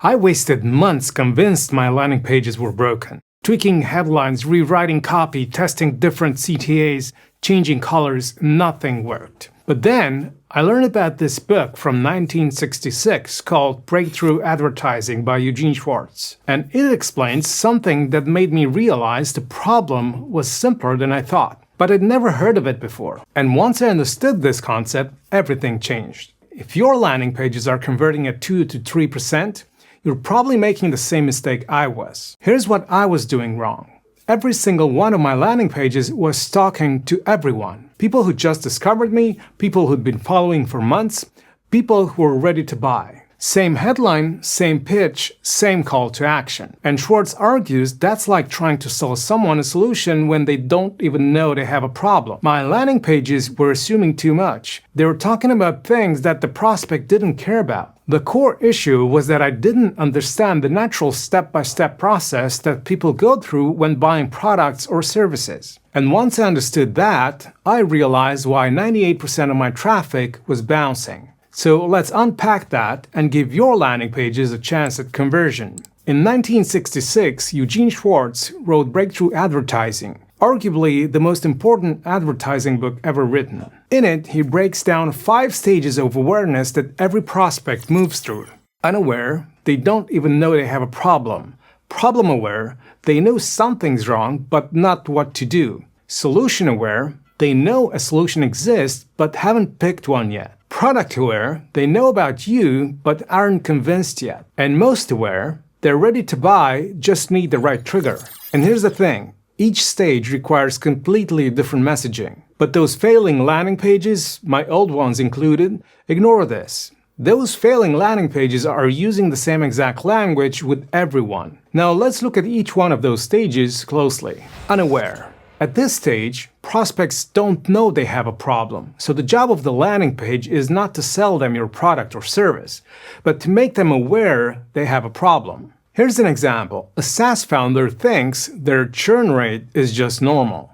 I wasted months convinced my landing pages were broken. Tweaking headlines, rewriting copy, testing different CTAs, changing colors, nothing worked. But then, I learned about this book from 1966 called Breakthrough Advertising by Eugene Schwartz. And it explains something that made me realize the problem was simpler than I thought. But I'd never heard of it before. And once I understood this concept, everything changed. If your landing pages are converting at 2 to 3%, you're probably making the same mistake I was. Here's what I was doing wrong. Every single one of my landing pages was talking to everyone. People who just discovered me, people who'd been following for months, people who were ready to buy. Same headline, same pitch, same call to action. And Schwartz argues that's like trying to sell someone a solution when they don't even know they have a problem. My landing pages were assuming too much. They were talking about things that the prospect didn't care about. The core issue was that I didn't understand the natural step-by-step process that people go through when buying products or services. And once I understood that, I realized why 98% of my traffic was bouncing. So let's unpack that and give your landing pages a chance at conversion. In 1966, Eugene Schwartz wrote Breakthrough Advertising, arguably the most important advertising book ever written. In it, he breaks down 5 stages of awareness that every prospect moves through. Unaware, they don't even know they have a problem. Problem-aware, they know something's wrong but not what to do. Solution-aware, they know a solution exists but haven't picked one yet. Product-aware, they know about you but aren't convinced yet. And most aware, they're ready to buy, just need the right trigger. And here's the thing. Each stage requires completely different messaging. But those failing landing pages, my old ones included, ignore this. Those failing landing pages are using the same exact language with everyone. Now let's look at each one of those stages closely. Unaware. At this stage, prospects don't know they have a problem, so the job of the landing page is not to sell them your product or service, but to make them aware they have a problem. Here's an example. A SaaS founder thinks their churn rate is just normal.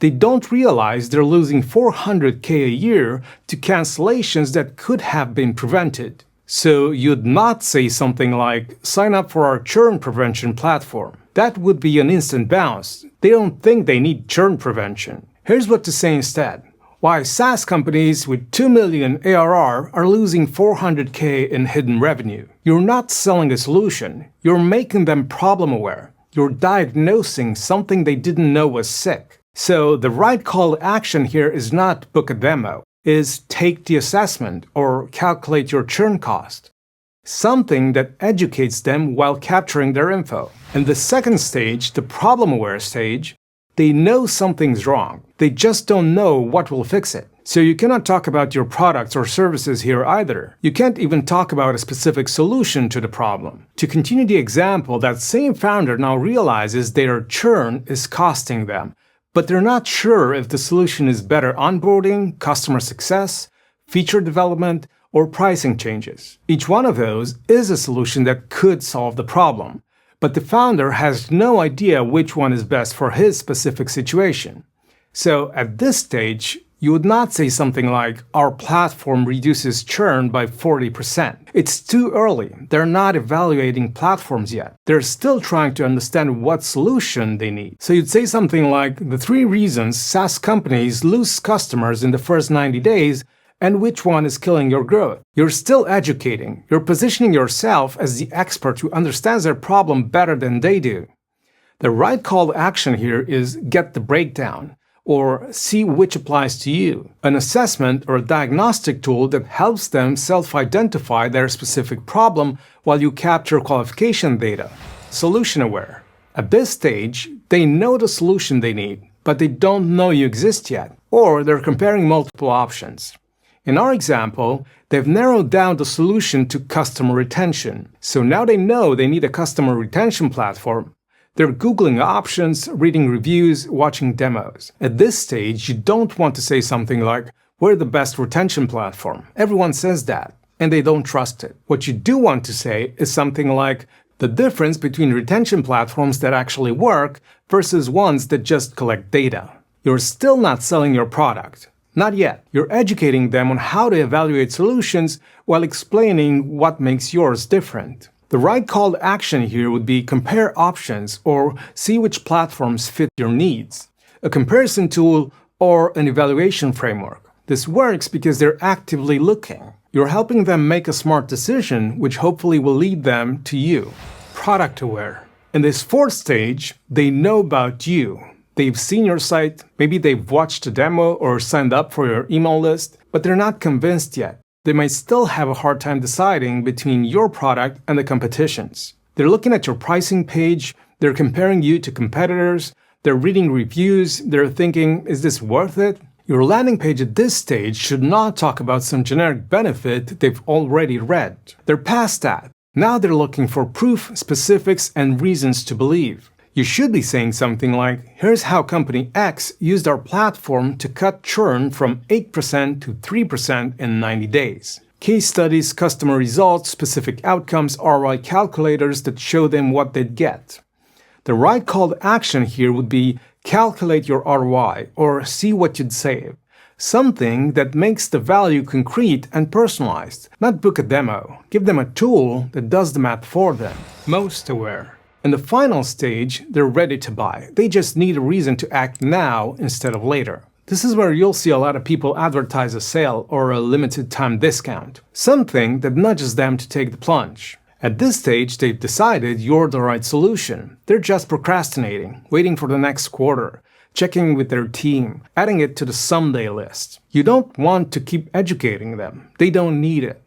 They don't realize they're losing $400K a year to cancellations that could have been prevented. So you'd not say something like, sign up for our churn prevention platform. That would be an instant bounce. They don't think they need churn prevention. Here's what to say instead. Why SaaS companies with 2 million ARR are losing $400K in hidden revenue. You're not selling a solution. You're making them problem aware. You're diagnosing something they didn't know was sick. So the right call to action here is not book a demo, is take the assessment or calculate your churn cost. Something that educates them while capturing their info. And the second stage, the problem-aware stage, they know something's wrong. They just don't know what will fix it. So you cannot talk about your products or services here either. You can't even talk about a specific solution to the problem. To continue the example, that same founder now realizes their churn is costing them, but they're not sure if the solution is better onboarding, customer success, feature development, or pricing changes. Each one of those is a solution that could solve the problem, but the founder has no idea which one is best for his specific situation. So at this stage, you would not say something like, our platform reduces churn by 40%. It's too early. They're not evaluating platforms yet. They're still trying to understand what solution they need. So you'd say something like, the 3 reasons SaaS companies lose customers in the first 90 days and which one is killing your growth. You're still educating. You're positioning yourself as the expert who understands their problem better than they do. The right call to action here is get the breakdown, or see which applies to you. An assessment or a diagnostic tool that helps them self-identify their specific problem while you capture qualification data. Solution aware. At this stage, they know the solution they need, but they don't know you exist yet, or they're comparing multiple options. In our example, they've narrowed down the solution to customer retention. So now they know they need a customer retention platform. They're Googling options, reading reviews, watching demos. At this stage, you don't want to say something like, we're the best retention platform. Everyone says that, and they don't trust it. What you do want to say is something like, the difference between retention platforms that actually work versus ones that just collect data. You're still not selling your product. Not yet. You're educating them on how to evaluate solutions while explaining what makes yours different. The right call to action here would be compare options or see which platforms fit your needs, a comparison tool or an evaluation framework. This works because they're actively looking. You're helping them make a smart decision, which hopefully will lead them to you. Product aware. In this fourth stage, they know about you. They've seen your site, maybe they've watched a demo or signed up for your email list, but they're not convinced yet. They might still have a hard time deciding between your product and the competition's. They're looking at your pricing page, they're comparing you to competitors, they're reading reviews, they're thinking, is this worth it? Your landing page at this stage should not talk about some generic benefit they've already read. They're past that. Now they're looking for proof, specifics, and reasons to believe. You should be saying something like, here's how company X used our platform to cut churn from 8% to 3% in 90 days. Case studies, customer results, specific outcomes, ROI calculators that show them what they'd get. The right call to action here would be calculate your ROI or see what you'd save. Something that makes the value concrete and personalized. Not book a demo. Give them a tool that does the math for them. Most aware. In the final stage, they're ready to buy. They just need a reason to act now instead of later. This is where you'll see a lot of people advertise a sale or a limited time discount. Something that nudges them to take the plunge. At this stage, they've decided you're the right solution. They're just procrastinating, waiting for the next quarter, checking with their team, adding it to the someday list. You don't want to keep educating them. They don't need it.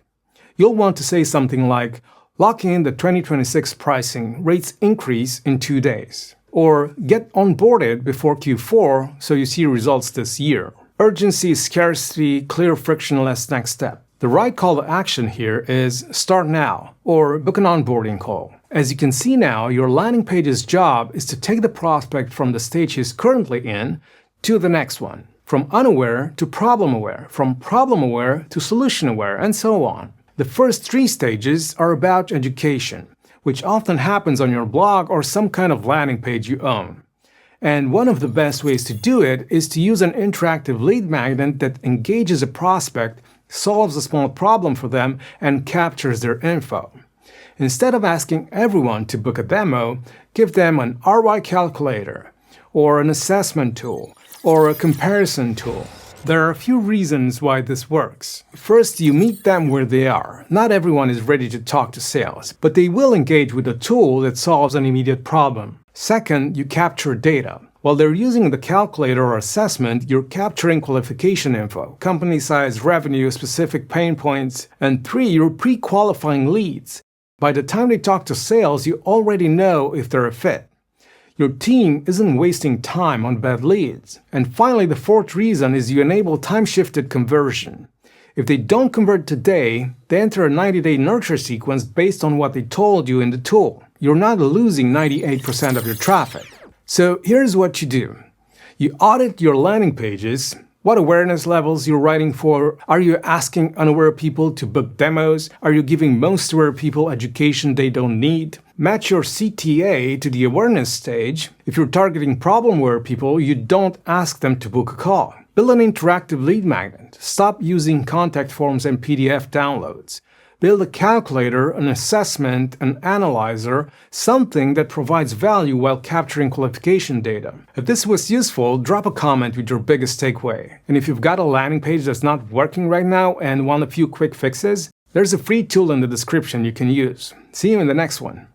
You'll want to say something like, lock in the 2026 pricing, rates increase in 2 days. Or get onboarded before Q4 so you see results this year. Urgency, scarcity, clear, frictionless next step. The right call to action here is start now or book an onboarding call. As you can see now, your landing page's job is to take the prospect from the stage he's currently in to the next one. From unaware to problem aware, from problem aware to solution aware, and so on. The first 3 stages are about education, which often happens on your blog or some kind of landing page you own. And one of the best ways to do it is to use an interactive lead magnet that engages a prospect, solves a small problem for them, and captures their info. Instead of asking everyone to book a demo, give them an ROI calculator, or an assessment tool, or a comparison tool. There are a few reasons why this works. First, you meet them where they are. Not everyone is ready to talk to sales, but they will engage with a tool that solves an immediate problem. Second, you capture data. While they're using the calculator or assessment, you're capturing qualification info, company size, revenue, specific pain points, and 3, you're pre-qualifying leads. By the time they talk to sales, you already know if they're a fit. Your team isn't wasting time on bad leads. And finally, the 4th reason is you enable time-shifted conversion. If they don't convert today, they enter a 90-day nurture sequence based on what they told you in the tool. You're not losing 98% of your traffic. So here's what you do. You audit your landing pages. What awareness levels you're writing for? Are you asking unaware people to book demos? Are you giving most aware people education they don't need? Match your CTA to the awareness stage. If you're targeting problem-aware people, you don't ask them to book a call. Build an interactive lead magnet. Stop using contact forms and PDF downloads. Build a calculator, an assessment, an analyzer, something that provides value while capturing qualification data. If this was useful, drop a comment with your biggest takeaway. And if you've got a landing page that's not working right now and want a few quick fixes, there's a free tool in the description you can use. See you in the next one.